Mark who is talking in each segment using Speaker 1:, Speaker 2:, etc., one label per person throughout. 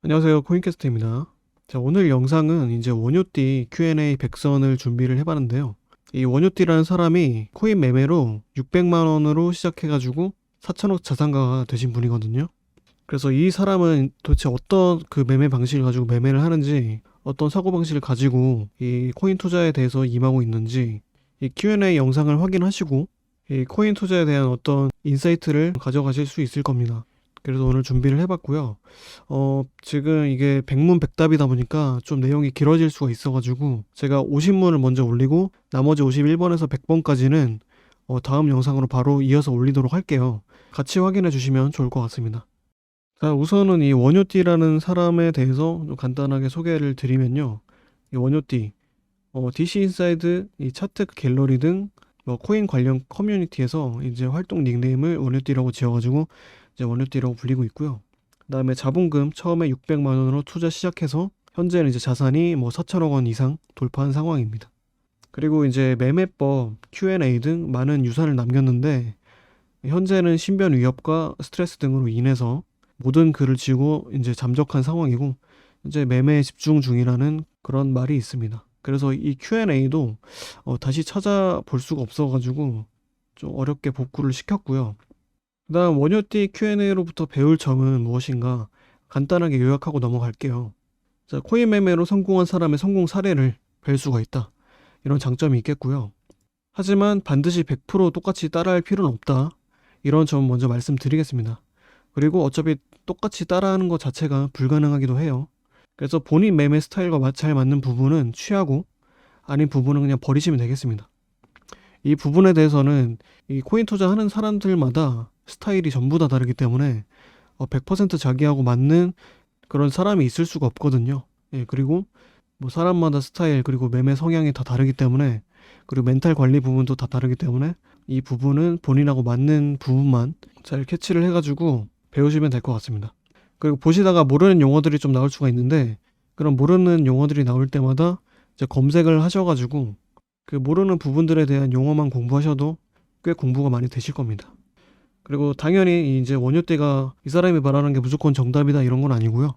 Speaker 1: 안녕하세요. 코인캐스트입니다. 자, 오늘 영상은 이제 원효띠 Q&A 100선을 준비를 해봤는데요. 이 원효띠라는 사람이 코인 매매로 600만 원으로 시작해가지고 4천억 자산가가 되신 분이거든요. 그래서 이 사람은 도대체 어떤 그 매매 방식을 가지고 매매를 하는지, 어떤 사고방식을 가지고 이 코인 투자에 대해서 임하고 있는지 이 Q&A 영상을 확인하시고 이 코인 투자에 대한 어떤 인사이트를 가져가실 수 있을 겁니다. 그래서 오늘 준비를 해봤고요. 지금 이게 백문백답이다 보니까 좀 내용이 길어질 수가 있어가지고 제가 50문을 먼저 올리고 나머지 51번에서 100번까지는 다음 영상으로 바로 이어서 올리도록 할게요. 같이 확인해 주시면 좋을 것 같습니다. 자, 우선은 이 원효띠라는 사람에 대해서 좀 간단하게 소개를 드리면요. 이 원효띠, DC 인사이드, 이 차트 갤러리 등 코인 관련 커뮤니티에서 이제 활동 닉네임을 원효띠라고 지어가지고 이제 원효띠라고 불리고 있고요. 그다음에 자본금 처음에 600만 원으로 투자 시작해서 현재는 이제 자산이 4천억 원 이상 돌파한 상황입니다. 그리고 이제 매매법, Q&A 등 많은 유산을 남겼는데 현재는 신변 위협과 스트레스 등으로 인해서 모든 글을 지우고 이제 잠적한 상황이고 현재 매매에 집중 중이라는 그런 말이 있습니다. 그래서 이 Q&A도 다시 찾아볼 수가 없어가지고 좀 어렵게 복구를 시켰고요. 그 다음 원효띠 Q&A로부터 배울 점은 무엇인가 간단하게 요약하고 넘어갈게요. 자, 코인 매매로 성공한 사람의 성공 사례를 뵐 수가 있다. 이런 장점이 있겠고요. 하지만 반드시 100% 똑같이 따라할 필요는 없다. 이런 점 먼저 말씀드리겠습니다. 그리고 어차피 똑같이 따라하는 것 자체가 불가능하기도 해요. 그래서 본인 매매 스타일과 잘 맞는 부분은 취하고 아닌 부분은 그냥 버리시면 되겠습니다. 이 부분에 대해서는 이 코인 투자하는 사람들마다 스타일이 전부 다 다르기 때문에 100% 자기하고 맞는 그런 사람이 있을 수가 없거든요. 예, 그리고 사람마다 스타일 그리고 매매 성향이 다 다르기 때문에 그리고 멘탈 관리 부분도 다 다르기 때문에 이 부분은 본인하고 맞는 부분만 잘 캐치를 해가지고 배우시면 될 것 같습니다. 그리고 보시다가 모르는 용어들이 좀 나올 수가 있는데 그런 모르는 용어들이 나올 때마다 이제 검색을 하셔가지고 그 모르는 부분들에 대한 용어만 공부하셔도 꽤 공부가 많이 되실 겁니다. 그리고 당연히 이제 원효띠가 이 사람이 말하는 게 무조건 정답이다 이런 건 아니고요.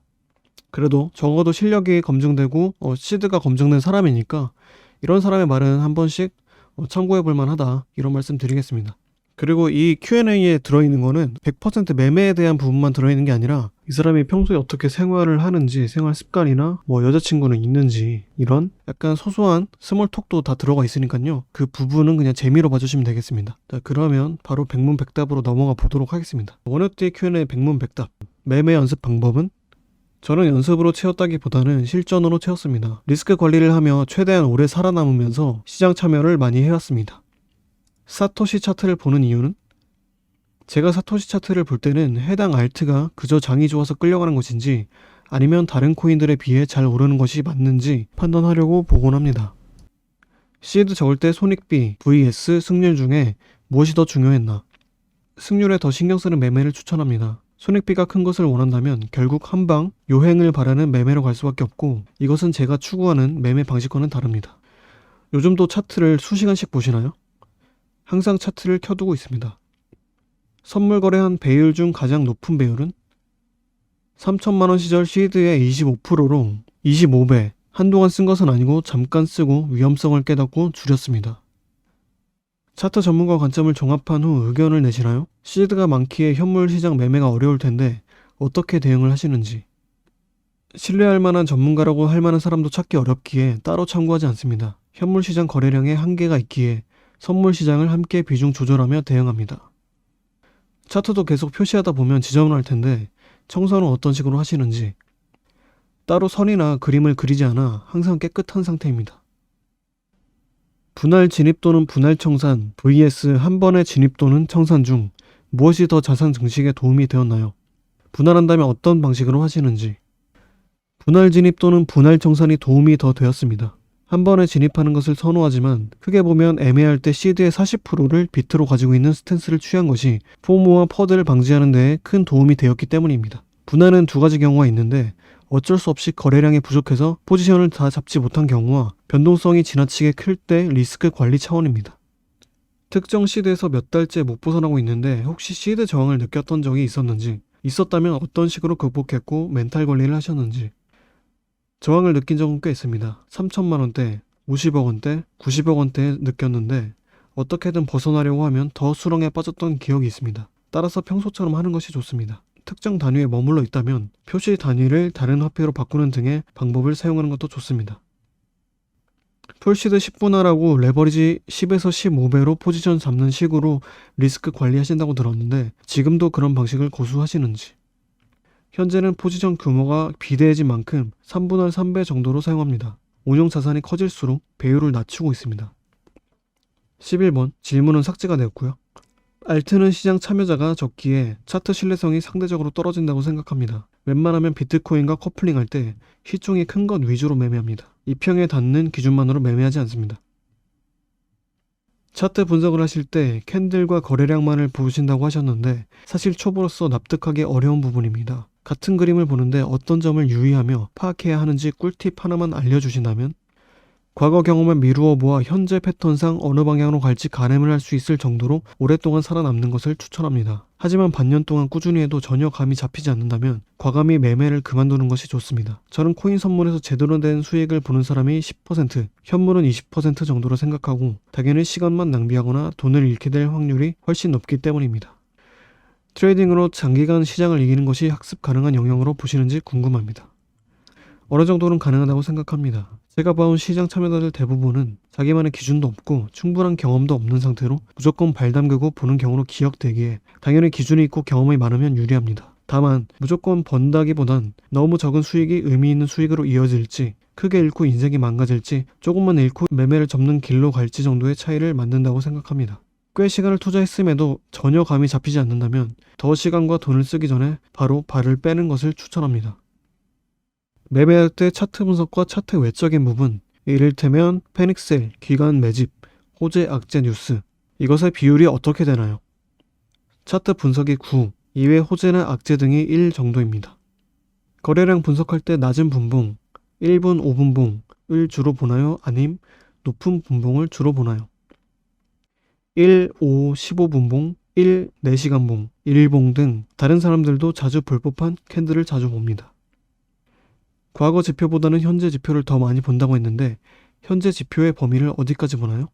Speaker 1: 그래도 적어도 실력이 검증되고 시드가 검증된 사람이니까 이런 사람의 말은 한 번씩 참고해 볼 만하다 이런 말씀 드리겠습니다. 그리고 이 Q&A에 들어있는 거는 100% 매매에 대한 부분만 들어있는 게 아니라 이 사람이 평소에 어떻게 생활을 하는지, 생활 습관이나 여자친구는 있는지 이런 약간 소소한 스몰톡도 다 들어가 있으니까요. 그 부분은 그냥 재미로 봐주시면 되겠습니다. 자, 그러면 바로 백문백답으로 넘어가 보도록 하겠습니다. 원효띠 Q&A 백문백답. 매매 연습 방법은? 저는 연습으로 채웠다기보다는 실전으로 채웠습니다. 리스크 관리를 하며 최대한 오래 살아남으면서 시장 참여를 많이 해왔습니다. 사토시 차트를 보는 이유는? 제가 사토시 차트를 볼 때는 해당 알트가 그저 장이 좋아서 끌려가는 것인지 아니면 다른 코인들에 비해 잘 오르는 것이 맞는지 판단하려고 보곤 합니다. 시드 적을 때 손익비 vs 승률 중에 무엇이 더 중요했나? 승률에 더 신경 쓰는 매매를 추천합니다. 손익비가 큰 것을 원한다면 결국 한방 요행을 바라는 매매로 갈 수밖에 없고 이것은 제가 추구하는 매매 방식과는 다릅니다. 요즘도 차트를 수시간씩 보시나요? 항상 차트를 켜두고 있습니다. 선물 거래한 배율 중 가장 높은 배율은 3천만원 시절 시드의 25%로 25배, 한동안 쓴 것은 아니고 잠깐 쓰고 위험성을 깨닫고 줄였습니다. 차트 전문가 관점을 종합한 후 의견을 내시나요? 시드가 많기에 현물 시장 매매가 어려울 텐데 어떻게 대응을 하시는지. 신뢰할 만한 전문가라고 할 만한 사람도 찾기 어렵기에 따로 참고하지 않습니다. 현물 시장 거래량에 한계가 있기에 선물 시장을 함께 비중 조절하며 대응합니다. 차트도 계속 표시하다 보면 지저분할 텐데 청소는 어떤 식으로 하시는지. 따로 선이나 그림을 그리지 않아 항상 깨끗한 상태입니다. 분할 진입 또는 분할 청산 vs 한 번의 진입 또는 청산 중 무엇이 더 자산 증식에 도움이 되었나요? 분할한다면 어떤 방식으로 하시는지. 분할 진입 또는 분할 청산이 도움이 더 되었습니다. 한 번에 진입하는 것을 선호하지만 크게 보면 애매할 때 시드의 40%를 비트로 가지고 있는 스탠스를 취한 것이 포모와 퍼드를 방지하는 데에 큰 도움이 되었기 때문입니다. 분할은 두 가지 경우가 있는데 어쩔 수 없이 거래량이 부족해서 포지션을 다 잡지 못한 경우와 변동성이 지나치게 클 때 리스크 관리 차원입니다. 특정 시드에서 몇 달째 못 벗어나고 있는데 혹시 시드 저항을 느꼈던 적이 있었는지, 있었다면 어떤 식으로 극복했고 멘탈 관리를 하셨는지. 저항을 느낀 적은 꽤 있습니다. 3천만 원대, 50억 원대, 90억 원대 느꼈는데 어떻게든 벗어나려고 하면 더 수렁에 빠졌던 기억이 있습니다. 따라서 평소처럼 하는 것이 좋습니다. 특정 단위에 머물러 있다면 표시 단위를 다른 화폐로 바꾸는 등의 방법을 사용하는 것도 좋습니다. 풀시드 10분할하고 레버리지 10에서 15배로 포지션 잡는 식으로 리스크 관리하신다고 들었는데 지금도 그런 방식을 고수하시는지. 현재는 포지션 규모가 비대해진 만큼 3분할 3배 정도로 사용합니다. 운용 자산이 커질수록 배율을 낮추고 있습니다. 11번 질문은 삭제가 되었고요. 알트는 시장 참여자가 적기에 차트 신뢰성이 상대적으로 떨어진다고 생각합니다. 웬만하면 비트코인과 커플링할 때 시총이 큰 것 위주로 매매합니다. 2평에 닿는 기준만으로 매매하지 않습니다. 차트 분석을 하실 때 캔들과 거래량만을 보신다고 하셨는데 사실 초보로서 납득하기 어려운 부분입니다. 같은 그림을 보는데 어떤 점을 유의하며 파악해야 하는지 꿀팁 하나만 알려주신다면? 과거 경험을 미루어 보아 현재 패턴상 어느 방향으로 갈지 가늠을 할 수 있을 정도로 오랫동안 살아남는 것을 추천합니다. 하지만 반년 동안 꾸준히 해도 전혀 감이 잡히지 않는다면 과감히 매매를 그만두는 것이 좋습니다. 저는 코인 선물에서 제대로 된 수익을 보는 사람이 10%, 현물은 20% 정도로 생각하고 당연히 시간만 낭비하거나 돈을 잃게 될 확률이 훨씬 높기 때문입니다. 트레이딩으로 장기간 시장을 이기는 것이 학습 가능한 영역으로 보시는지 궁금합니다. 어느 정도는 가능하다고 생각합니다. 제가 봐온 시장 참여자들 대부분은 자기만의 기준도 없고 충분한 경험도 없는 상태로 무조건 발 담그고 보는 경우로 기억되기에 당연히 기준이 있고 경험이 많으면 유리합니다. 다만 무조건 번다기보단 너무 적은 수익이 의미 있는 수익으로 이어질지 크게 잃고 인생이 망가질지 조금만 잃고 매매를 접는 길로 갈지 정도의 차이를 만든다고 생각합니다. 꽤 시간을 투자했음에도 전혀 감이 잡히지 않는다면 더 시간과 돈을 쓰기 전에 바로 발을 빼는 것을 추천합니다. 매매할 때 차트 분석과 차트 외적인 부분, 이를테면 패닉셀, 기관 매집, 호재 악재 뉴스, 이것의 비율이 어떻게 되나요? 차트 분석이 9, 이외 호재나 악재 등이 1 정도입니다. 거래량 분석할 때 낮은 분봉, 1분 5분봉을 주로 보나요? 아님 높은 분봉을 주로 보나요? 1, 5, 15분봉, 1, 4시간봉, 1봉 등 다른 사람들도 자주 볼 법한 캔들을 자주 봅니다. 과거 지표보다는 현재 지표를 더 많이 본다고 했는데 현재 지표의 범위를 어디까지 보나요?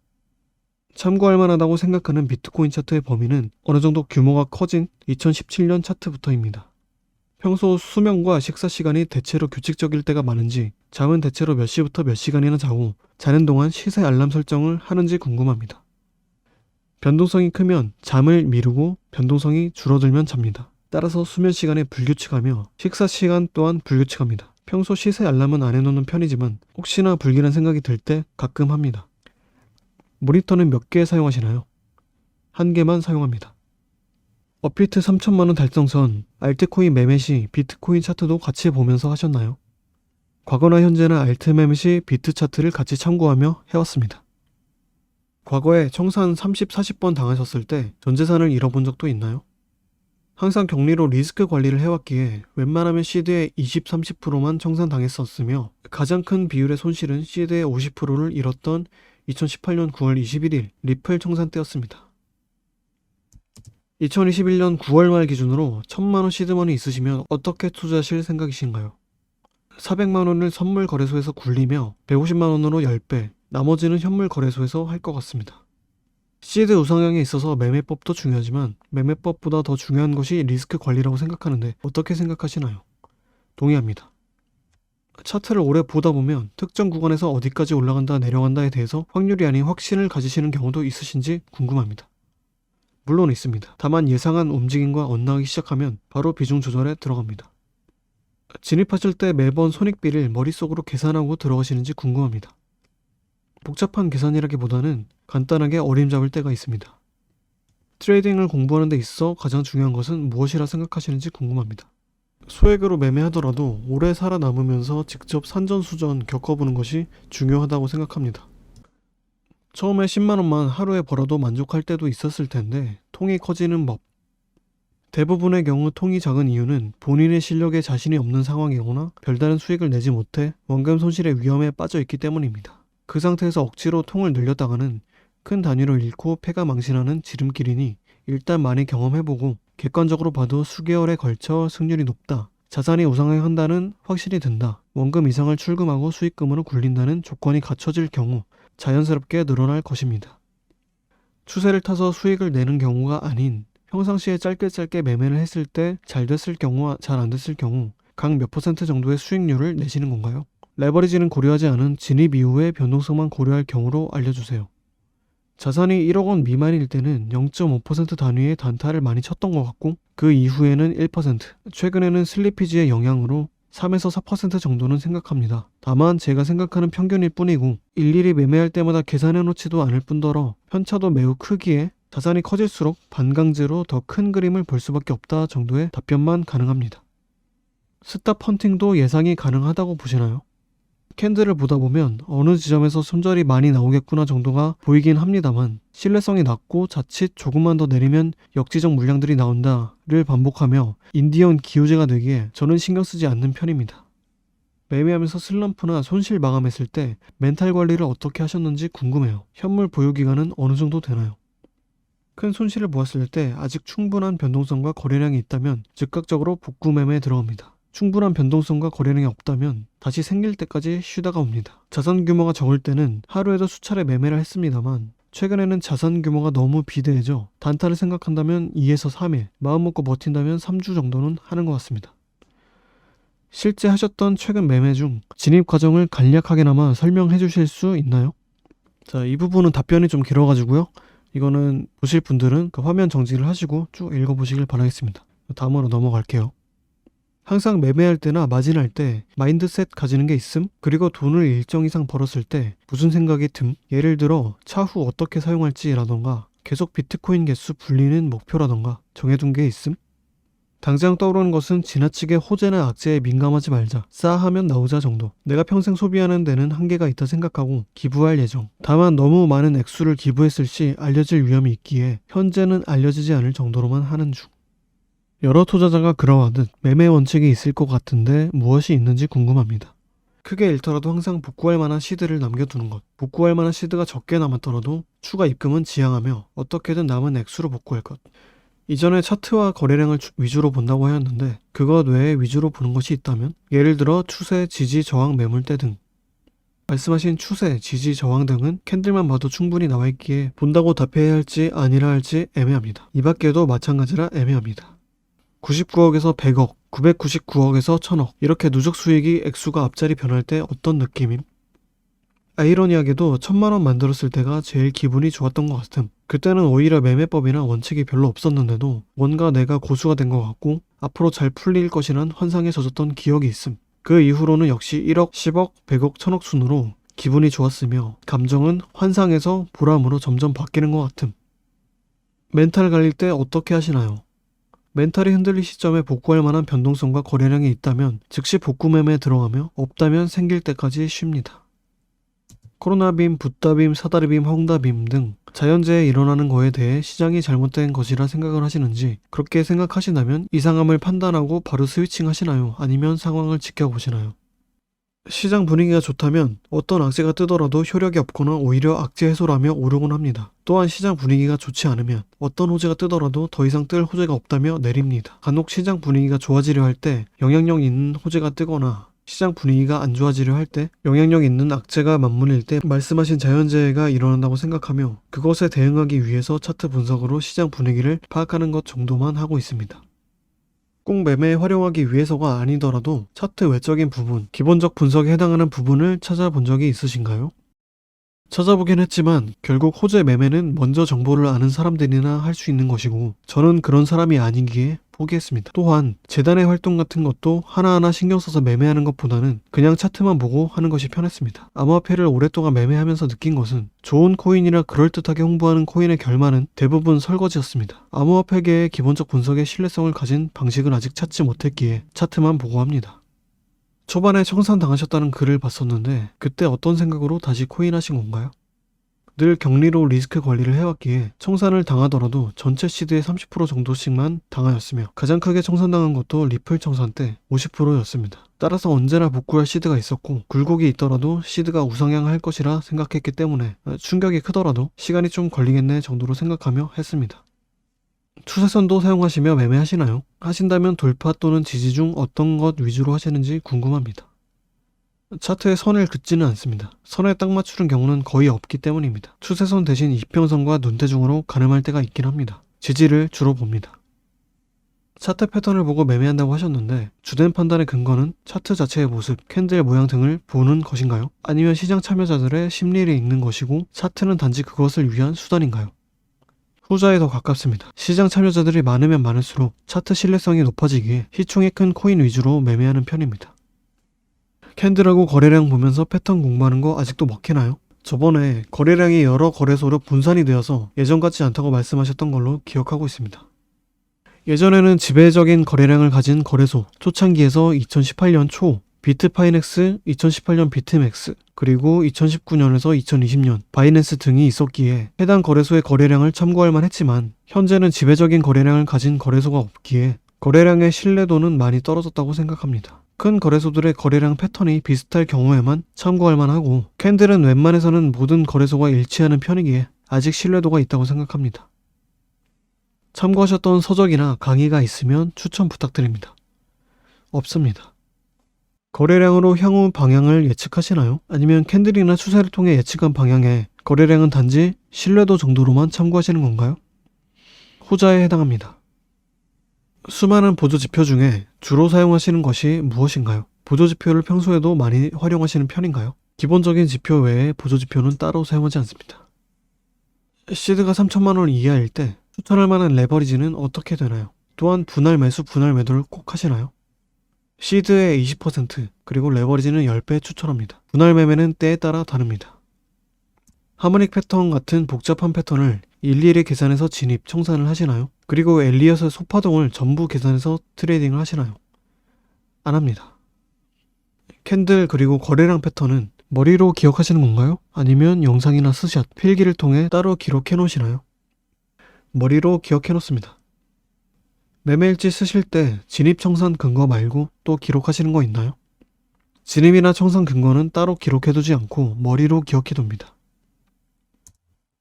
Speaker 1: 참고할 만하다고 생각하는 비트코인 차트의 범위는 어느 정도 규모가 커진 2017년 차트부터입니다. 평소 수면과 식사 시간이 대체로 규칙적일 때가 많은지 잠은 대체로 몇 시부터 몇 시간이나 자고 자는 동안 시세 알람 설정을 하는지 궁금합니다. 변동성이 크면 잠을 미루고 변동성이 줄어들면 잡니다. 따라서 수면 시간에 불규칙하며 식사 시간 또한 불규칙합니다. 평소 시세 알람은 안 해놓는 편이지만 혹시나 불길한 생각이 들 때 가끔 합니다. 모니터는 몇 개 사용하시나요? 한 개만 사용합니다. 업비트 3천만원 달성선, 알트코인 매매 시 비트코인 차트도 같이 보면서 하셨나요? 과거나 현재는 알트 매매 시 비트 차트를 같이 참고하며 해왔습니다. 과거에 청산 30, 40번 당하셨을 때 전재산을 잃어본 적도 있나요? 항상 격리로 리스크 관리를 해왔기에 웬만하면 시드의 20, 30%만 청산당했었으며 가장 큰 비율의 손실은 시드의 50%를 잃었던 2018년 9월 21일 리플 청산 때였습니다. 2021년 9월 말 기준으로 1000만원 시드머니 있으시면 어떻게 투자하실 생각이신가요? 400만원을 선물 거래소에서 굴리며 150만원으로 10배, 나머지는 현물 거래소에서 할 것 같습니다. 시드 우상향에 있어서 매매법도 중요하지만 매매법보다 더 중요한 것이 리스크 관리라고 생각하는데 어떻게 생각하시나요? 동의합니다. 차트를 오래 보다 보면 특정 구간에서 어디까지 올라간다 내려간다에 대해서 확률이 아닌 확신을 가지시는 경우도 있으신지 궁금합니다. 물론 있습니다. 다만 예상한 움직임과 엇나가기 시작하면 바로 비중 조절에 들어갑니다. 진입하실 때 매번 손익비를 머릿속으로 계산하고 들어가시는지 궁금합니다. 복잡한 계산이라기보다는 간단하게 어림잡을 때가 있습니다. 트레이딩을 공부하는 데 있어 가장 중요한 것은 무엇이라 생각하시는지 궁금합니다. 소액으로 매매하더라도 오래 살아남으면서 직접 산전수전 겪어보는 것이 중요하다고 생각합니다. 처음에 10만원만 하루에 벌어도 만족할 때도 있었을 텐데 통이 커지는 법. 대부분의 경우 통이 작은 이유는 본인의 실력에 자신이 없는 상황이거나 별다른 수익을 내지 못해 원금 손실의 위험에 빠져 있기 때문입니다. 그 상태에서 억지로 통을 늘렸다가는 큰 단위로 잃고 패가 망신하는 지름길이니 일단 많이 경험해보고 객관적으로 봐도 수개월에 걸쳐 승률이 높다. 자산이 우상향한다는 확신이 든다. 원금 이상을 출금하고 수익금으로 굴린다는 조건이 갖춰질 경우 자연스럽게 늘어날 것입니다. 추세를 타서 수익을 내는 경우가 아닌 평상시에 짧게 매매를 했을 때 잘 됐을 경우와 잘 안 됐을 경우 각 몇 퍼센트 정도의 수익률을 내시는 건가요? 레버리지는 고려하지 않은 진입 이후의 변동성만 고려할 경우로 알려주세요. 자산이 1억 원 미만일 때는 0.5% 단위의 단타를 많이 쳤던 것 같고 그 이후에는 1%, 최근에는 슬리피지의 영향으로 3에서 4% 정도는 생각합니다. 다만 제가 생각하는 평균일 뿐이고 일일이 매매할 때마다 계산해 놓지도 않을 뿐더러 편차도 매우 크기에 자산이 커질수록 반강제로 더 큰 그림을 볼 수밖에 없다 정도의 답변만 가능합니다. 스탑 헌팅도 예상이 가능하다고 보시나요? 캔들을 보다 보면 어느 지점에서 손절이 많이 나오겠구나 정도가 보이긴 합니다만 신뢰성이 낮고 자칫 조금만 더 내리면 역지적 물량들이 나온다를 반복하며 인디언 기호제가 되기에 저는 신경 쓰지 않는 편입니다. 매매하면서 슬럼프나 손실 마감했을 때 멘탈 관리를 어떻게 하셨는지 궁금해요. 현물 보유 기간은 어느 정도 되나요? 큰 손실을 보았을 때 아직 충분한 변동성과 거래량이 있다면 즉각적으로 복구 매매에 들어갑니다. 충분한 변동성과 거래량이 없다면 다시 생길 때까지 쉬다가 옵니다. 자산 규모가 적을 때는 하루에도 수차례 매매를 했습니다만 최근에는 자산 규모가 너무 비대해져 단타를 생각한다면 2에서 3일, 마음 먹고 버틴다면 3주 정도는 하는 것 같습니다. 실제 하셨던 최근 매매 중 진입 과정을 간략하게나마 설명해 주실 수 있나요? 자, 이 부분은 답변이 좀 길어가지고요. 이거는 보실 분들은 그 화면 정지를 하시고 쭉 읽어보시길 바라겠습니다. 다음으로 넘어갈게요. 항상 매매할 때나 마진할 때 마인드셋 가지는 게 있음? 그리고 돈을 일정 이상 벌었을 때 무슨 생각이 듦? 예를 들어 차후 어떻게 사용할지라던가 계속 비트코인 개수 불리는 목표라던가 정해둔 게 있음? 당장 떠오르는 것은 지나치게 호재나 악재에 민감하지 말자, 싸하면 나오자 정도. 내가 평생 소비하는 데는 한계가 있다 생각하고 기부할 예정. 다만 너무 많은 액수를 기부했을 시 알려질 위험이 있기에 현재는 알려지지 않을 정도로만 하는 중. 여러 투자자가 그러하듯 매매 원칙이 있을 것 같은데 무엇이 있는지 궁금합니다. 크게 잃더라도 항상 복구할 만한 시드를 남겨두는 것. 복구할 만한 시드가 적게 남았더라도 추가 입금은 지양하며 어떻게든 남은 액수로 복구할 것. 이전에 차트와 거래량을 위주로 본다고 하였는데 그것 외에 위주로 보는 것이 있다면 예를 들어 추세, 지지, 저항, 매물대 등. 말씀하신 추세, 지지, 저항 등은 캔들만 봐도 충분히 나와있기에 본다고 답해야 할지 아니라 할지 애매합니다. 이 밖에도 마찬가지라 애매합니다. 99억에서 100억, 999억에서 1000억 이렇게 누적 수익이 액수가 앞자리 변할 때 어떤 느낌임? 아이러니하게도 1000만원 만들었을 때가 제일 기분이 좋았던 것 같음. 그때는 오히려 매매법이나 원칙이 별로 없었는데도 뭔가 내가 고수가 된 것 같고 앞으로 잘 풀릴 것이란 환상에 젖었던 기억이 있음. 그 이후로는 역시 1억, 10억, 100억, 1000억 순으로 기분이 좋았으며 감정은 환상에서 보람으로 점점 바뀌는 것 같음. 멘탈 갈릴 때 어떻게 하시나요? 멘탈이 흔들릴 시점에 복구할 만한 변동성과 거래량이 있다면 즉시 복구 매매에 들어가며 없다면 생길 때까지 쉽니다. 코로나빔, 붓다빔, 사다리빔, 헝다빔 등 자연재해 일어나는 거에 대해 시장이 잘못된 것이라 생각을 하시는지 그렇게 생각하신다면 이상함을 판단하고 바로 스위칭 하시나요? 아니면 상황을 지켜보시나요? 시장 분위기가 좋다면 어떤 악재가 뜨더라도 효력이 없거나 오히려 악재 해소라며 오르곤 합니다. 또한 시장 분위기가 좋지 않으면 어떤 호재가 뜨더라도 더 이상 뜰 호재가 없다며 내립니다. 간혹 시장 분위기가 좋아지려 할 때 영향력 있는 호재가 뜨거나 시장 분위기가 안 좋아지려 할 때 영향력 있는 악재가 맞물릴 때 말씀하신 자연재해가 일어난다고 생각하며 그것에 대응하기 위해서 차트 분석으로 시장 분위기를 파악하는 것 정도만 하고 있습니다. 꼭 매매에 활용하기 위해서가 아니더라도 차트 외적인 부분, 기본적 분석에 해당하는 부분을 찾아본 적이 있으신가요? 찾아보긴 했지만 결국 호재 매매는 먼저 정보를 아는 사람들이나 할 수 있는 것이고 저는 그런 사람이 아니기에 포기했습니다. 또한 재단의 활동 같은 것도 하나하나 신경 써서 매매하는 것보다는 그냥 차트만 보고 하는 것이 편했습니다. 암호화폐를 오랫동안 매매하면서 느낀 것은 좋은 코인이라 그럴듯하게 홍보하는 코인의 결말은 대부분 설거지였습니다. 암호화폐계의 기본적 분석의 신뢰성을 가진 방식을 아직 찾지 못했기에 차트만 보고 합니다. 초반에 청산당하셨다는 글을 봤었는데 그때 어떤 생각으로 다시 코인하신 건가요? 늘 격리로 리스크 관리를 해왔기에 청산을 당하더라도 전체 시드의 30% 정도씩만 당하였으며 가장 크게 청산당한 것도 리플 청산 때 50%였습니다. 따라서 언제나 복구할 시드가 있었고 굴곡이 있더라도 시드가 우상향할 것이라 생각했기 때문에 충격이 크더라도 시간이 좀 걸리겠네 정도로 생각하며 했습니다. 추세선도 사용하시며 매매하시나요? 하신다면 돌파 또는 지지 중 어떤 것 위주로 하시는지 궁금합니다. 차트에 선을 긋지는 않습니다. 선에 딱 맞추는 경우는 거의 없기 때문입니다. 추세선 대신 이평선과 눈대중으로 가늠할 때가 있긴 합니다. 지지를 주로 봅니다. 차트 패턴을 보고 매매한다고 하셨는데 주된 판단의 근거는 차트 자체의 모습, 캔들 모양 등을 보는 것인가요? 아니면 시장 참여자들의 심리를 읽는 것이고 차트는 단지 그것을 위한 수단인가요? 후자에 더 가깝습니다. 시장 참여자들이 많으면 많을수록 차트 신뢰성이 높아지기에 시총이 큰 코인 위주로 매매하는 편입니다. 캔들하고 거래량 보면서 패턴 공부하는 거 아직도 먹히나요? 저번에 거래량이 여러 거래소로 분산이 되어서 예전 같지 않다고 말씀하셨던 걸로 기억하고 있습니다. 예전에는 지배적인 거래량을 가진 거래소, 초창기에서 2018년 초, 비트파이넥스, 2018년 비트맥스, 그리고 2019년에서 2020년 바이낸스 등이 있었기에 해당 거래소의 거래량을 참고할 만했지만 현재는 지배적인 거래량을 가진 거래소가 없기에 거래량의 신뢰도는 많이 떨어졌다고 생각합니다. 큰 거래소들의 거래량 패턴이 비슷할 경우에만 참고할 만하고 캔들은 웬만해서는 모든 거래소가 일치하는 편이기에 아직 신뢰도가 있다고 생각합니다. 참고하셨던 서적이나 강의가 있으면 추천 부탁드립니다. 없습니다. 거래량으로 향후 방향을 예측하시나요? 아니면 캔들이나 추세를 통해 예측한 방향에 거래량은 단지 신뢰도 정도로만 참고하시는 건가요? 후자에 해당합니다. 수많은 보조지표 중에 주로 사용하시는 것이 무엇인가요? 보조지표를 평소에도 많이 활용하시는 편인가요? 기본적인 지표 외에 보조지표는 따로 사용하지 않습니다. 시드가 3천만원 이하일 때 추천할 만한 레버리지는 어떻게 되나요? 또한 분할 매수, 분할 매도를 꼭 하시나요? 시드의 20% 그리고 레버리지는 10배 추천합니다. 분할 매매는 때에 따라 다릅니다. 하모닉 패턴 같은 복잡한 패턴을 일일이 계산해서 진입, 청산을 하시나요? 그리고 엘리엇의 소파동을 전부 계산해서 트레이딩을 하시나요? 안 합니다. 캔들 그리고 거래량 패턴은 머리로 기억하시는 건가요? 아니면 영상이나 스샷, 필기를 통해 따로 기록해 놓으시나요? 머리로 기억해 놓습니다. 매매일지 쓰실 때 진입 청산 근거 말고 또 기록하시는 거 있나요? 진입이나 청산 근거는 따로 기록해 두지 않고 머리로 기억해 둡니다.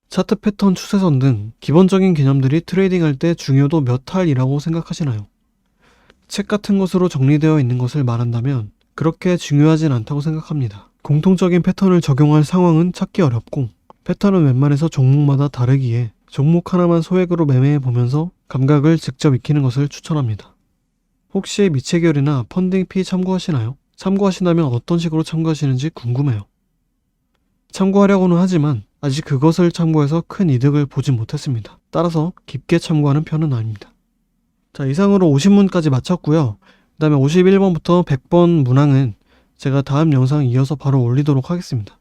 Speaker 1: 차트 패턴 추세선 등 기본적인 개념들이 트레이딩할 때 중요도 몇 할이라고 생각하시나요? 책 같은 것으로 정리되어 있는 것을 말한다면 그렇게 중요하진 않다고 생각합니다. 공통적인 패턴을 적용할 상황은 찾기 어렵고 패턴은 웬만해서 종목마다 다르기에 종목 하나만 소액으로 매매해 보면서 감각을 직접 익히는 것을 추천합니다. 혹시 미체결이나 펀딩 피 참고하시나요? 참고하신다면 어떤 식으로 참고하시는지 궁금해요. 참고하려고는 하지만 아직 그것을 참고해서 큰 이득을 보진 못했습니다. 따라서 깊게 참고하는 편은 아닙니다. 자, 이상으로 50문까지 마쳤고요. 그 다음에 51번부터 100번 문항은 제가 다음 영상 이어서 바로 올리도록 하겠습니다.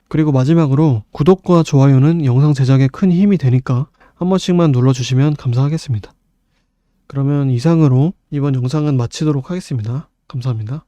Speaker 1: 그리고 마지막으로 구독과 좋아요는 영상 제작에 큰 힘이 되니까 한 번씩만 눌러주시면 감사하겠습니다. 그러면 이상으로 이번 영상은 마치도록 하겠습니다. 감사합니다.